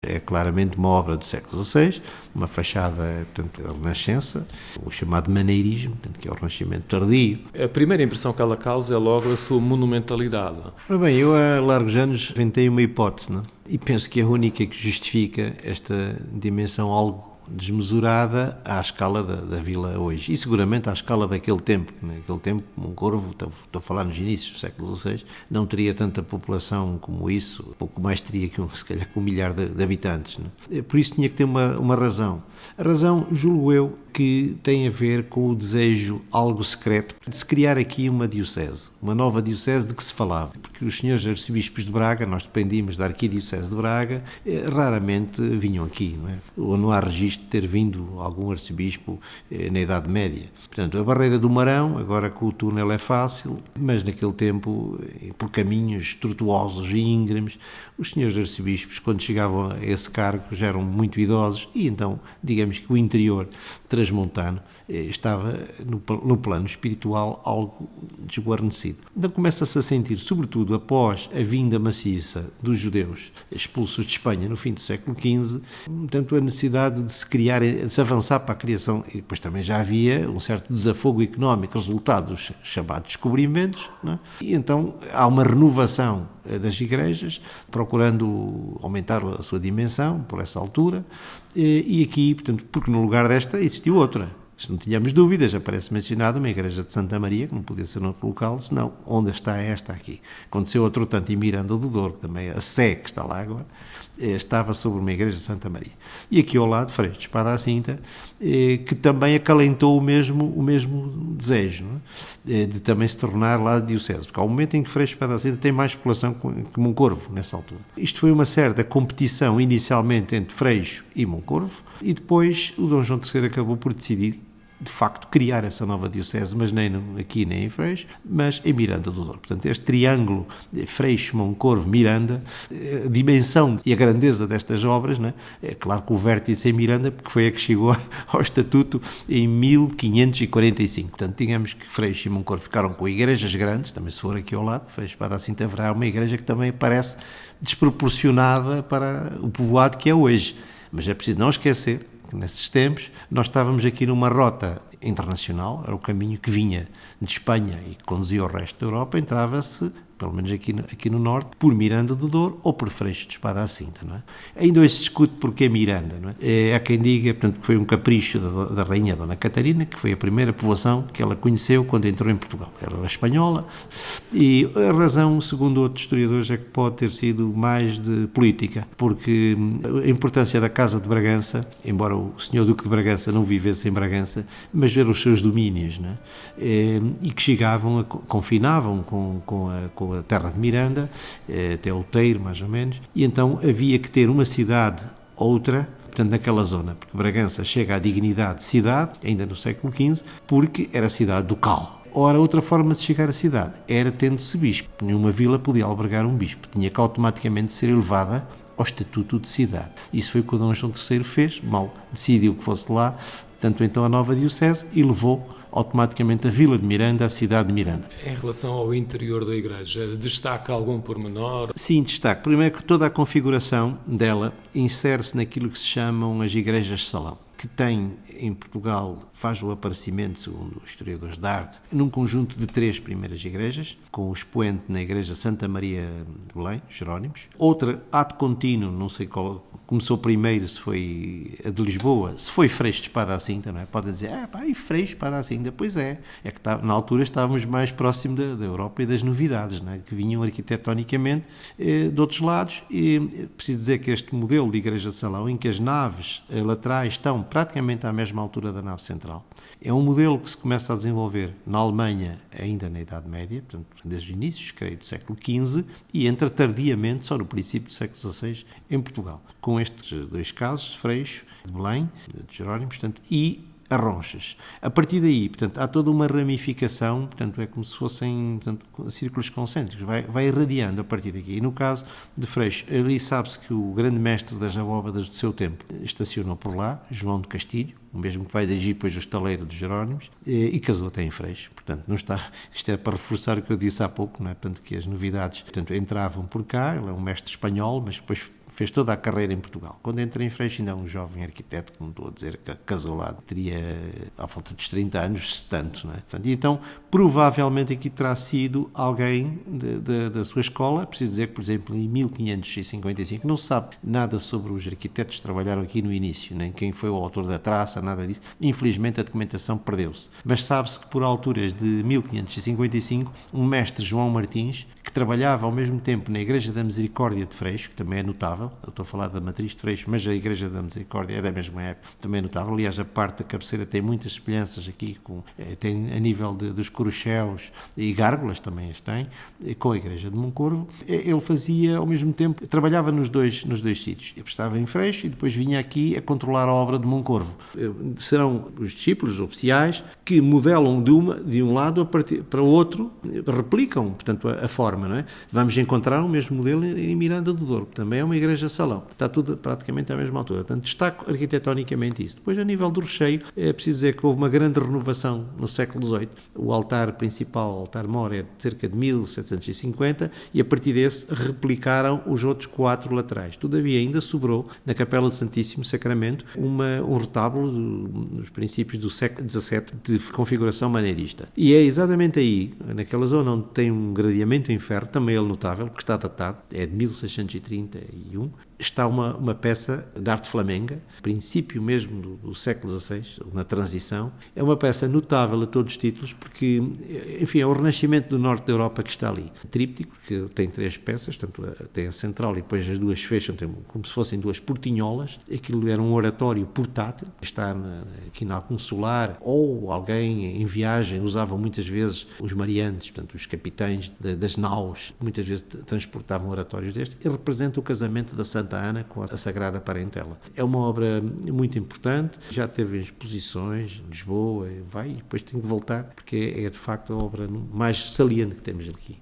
É claramente uma obra do século XVI, uma fachada, portanto, da Renascença, o chamado maneirismo, portanto, que é o Renascimento tardio. A primeira impressão que ela causa é logo a sua monumentalidade. Ora bem, eu há largos anos inventei uma hipótese, não? E penso que é a única que justifica esta dimensão algo desmesurada à escala da vila hoje. E seguramente à escala daquele tempo. Naquele tempo, Moncorvo, estou a falar nos inícios do século XVI, não teria tanta população como isso, pouco mais teria que, se calhar, com 1 milhar de habitantes. Não? Por isso tinha que ter uma razão. A razão, julgo eu, que tem a ver com o desejo algo secreto de se criar aqui uma diocese, uma nova diocese de que se falava. Porque os senhores arcebispos de Braga, nós dependíamos da arquidiocese de Braga, raramente vinham aqui, não é? Ou não há registro de ter vindo algum arcebispo na Idade Média. Portanto, a barreira do Marão, agora com o túnel é fácil, mas naquele tempo, por caminhos tortuosos e íngremes, os senhores arcebispos, quando chegavam a esse cargo, já eram muito idosos e então, digamos que o interior transmontano estava no plano espiritual algo desguarnecido. Então começa-se a sentir, sobretudo após a vinda maciça dos judeus expulsos de Espanha no fim do século XV, portanto a necessidade de se criar, de se avançar para a criação, e depois também já havia um certo desafogo económico, resultado dos chamados descobrimentos, não é? E então há uma renovação das igrejas, procurando aumentar a sua dimensão por essa altura, e aqui, portanto, porque no lugar desta existiu outra. Se não tínhamos dúvidas, aparece mencionada uma igreja de Santa Maria, que não podia ser noutro local, senão onde está esta aqui. Aconteceu outro tanto em Miranda do Douro, que também a Sé, que está lá agora, estava sobre uma igreja de Santa Maria. E aqui ao lado, Freixo de Espada à Cinta, que também acalentou o mesmo desejo, não é? De também se tornar lá diocese, porque há um momento em que Freixo de Espada à Cinta tem mais população que Moncorvo, nessa altura. Isto foi uma certa competição inicialmente entre Freixo e Moncorvo, e depois o Dom João III acabou por decidir de facto criar essa nova diocese, mas nem aqui nem em Freixo, mas em Miranda do Douro. Portanto, este triângulo Freixo, Moncorvo, Miranda, a dimensão e a grandeza destas obras, não é? É claro que o vértice em Miranda, porque foi a que chegou ao estatuto em 1545. Portanto, digamos que Freixo e Moncorvo ficaram com igrejas grandes, também se for aqui ao lado, Freixo Espada à Cinta haverá uma igreja que também parece desproporcionada para o povoado que é hoje. Mas é preciso não esquecer que nesses tempos nós estávamos aqui numa rota internacional, era o caminho que vinha de Espanha e que conduzia o resto da Europa, entrava-se, pelo menos aqui no norte, por Miranda do Douro ou por Freixo de Espada à Cinta, não é? Ainda hoje se discute porque Miranda, não é? Há quem diga, portanto, que foi um capricho da rainha Dona Catarina, que foi a primeira povoação que ela conheceu quando entrou em Portugal. Ela era espanhola e a razão, segundo outros historiadores, é que pode ter sido mais de política, porque a importância da Casa de Bragança, embora o senhor Duque de Bragança não vivesse em Bragança, mas eram os seus domínios, não é? E que chegavam, confinavam com a terra de Miranda, até Outeiro, mais ou menos, e então havia que ter uma cidade, outra, portanto, naquela zona, porque Bragança chega à dignidade de cidade, ainda no século XV, porque era cidade ducal. Ora, outra forma de chegar à cidade era tendo-se bispo. Nenhuma vila podia albergar um bispo, tinha que automaticamente ser elevada ao estatuto de cidade. Isso foi o que o Dom João III fez, mal decidiu que fosse lá, tanto então a nova diocese, e levou automaticamente a Vila de Miranda, a cidade de Miranda. Em relação ao interior da igreja, destaca algum pormenor? Sim, destaque. Primeiro que toda a configuração dela insere-se naquilo que se chamam as igrejas de salão, que tem em Portugal, faz o aparecimento, segundo os historiadores de arte, num conjunto de 3 primeiras igrejas, com o expoente na igreja Santa Maria de Belém, Jerónimos. Outra, ato contínuo, não sei qual, começou primeiro, se foi a de Lisboa, se foi Freixo de Espada à Cinta, não é? Podem dizer, e Freixo de Espada à Cinta, pois é que na altura estávamos mais próximo da Europa e das novidades, não é? Que vinham arquitetonicamente de outros lados, e preciso dizer que este modelo de igreja de salão, em que as naves laterais estão praticamente à mesma altura da nave central, é um modelo que se começa a desenvolver na Alemanha ainda na Idade Média, portanto, desde os inícios, creio, do século XV, e entra tardiamente, só no princípio do século XVI, em Portugal, com estes 2 casos, de Freixo, de Belém, de Jerónimos, portanto, e Arronchas. A partir daí, portanto, há toda uma ramificação, portanto, é como se fossem, portanto, círculos concêntricos, vai irradiando a partir daqui. E no caso de Freixo, ali sabe-se que o grande mestre das abóbadas do seu tempo estacionou por lá, João de Castilho, o mesmo que vai dirigir depois o estaleiro dos Jerónimos, e casou até em Freixo. Portanto, não está, isto é para reforçar o que eu disse há pouco, não é? Portanto, que as novidades, portanto, entravam por cá, ele é um mestre espanhol, mas depois fez toda a carreira em Portugal. Quando entra em Freixo, ainda é um jovem arquiteto, como estou a dizer, que casou lá, teria, à volta dos 30 anos, se tanto, não é? Portanto, e então, provavelmente aqui terá sido alguém da sua escola. Preciso dizer que, por exemplo, em 1555, não se sabe nada sobre os arquitetos que trabalharam aqui no início, nem quem foi o autor da traça, nada disso. Infelizmente, a documentação perdeu-se. Mas sabe-se que, por alturas de 1555, um mestre, João Martins, que trabalhava ao mesmo tempo na Igreja da Misericórdia de Freixo, que também é notável. Eu estou a falar da Matriz de Freixo, mas a Igreja da Misericórdia é da mesma época, também é notável. Aliás, a parte da cabeceira tem muitas semelhanças aqui, tem a nível dos corucheus e gárgulas também as tem, com a Igreja de Moncorvo. Ele fazia, ao mesmo tempo, trabalhava nos dois sítios. Ele estava em Freixo e depois vinha aqui a controlar a obra de Moncorvo. Serão os discípulos oficiais que modelam de um lado para o outro, replicam, portanto, a forma, não é? Vamos encontrar o mesmo modelo em Miranda do Douro, que também é uma igreja-salão. Está tudo praticamente à mesma altura. Portanto, destaco arquitetonicamente isso. Depois, a nível do recheio, é preciso dizer que houve uma grande renovação no século XVIII. O altar principal, o altar-mor, é de cerca de 1750 e, a partir desse, replicaram os outros 4 laterais. Todavia, ainda sobrou, na Capela do Santíssimo Sacramento, um retábulo nos princípios do século XVII de configuração maneirista. E é exatamente aí, naquela zona onde tem um gradeamento em ferro, também ele notável, porque está datado, é de 1631, está uma peça de arte flamenga, princípio mesmo do século XVI, na transição. É uma peça notável a todos os títulos, porque, enfim, é o renascimento do norte da Europa que está ali. Tríptico, que tem 3 peças, tanto tem a central e depois as duas fecham, como se fossem 2 portinholas. Aquilo era um oratório portátil, está aqui na Consular, ou alguém em viagem usava muitas vezes os mariantes, portanto, os capitães das naus, muitas vezes transportavam oratórios destes, e representa o casamento da Santa Ana com a Sagrada Parentela. É uma obra muito importante, já teve exposições em Lisboa, vai e depois tem que voltar, porque é de facto a obra mais saliente que temos aqui.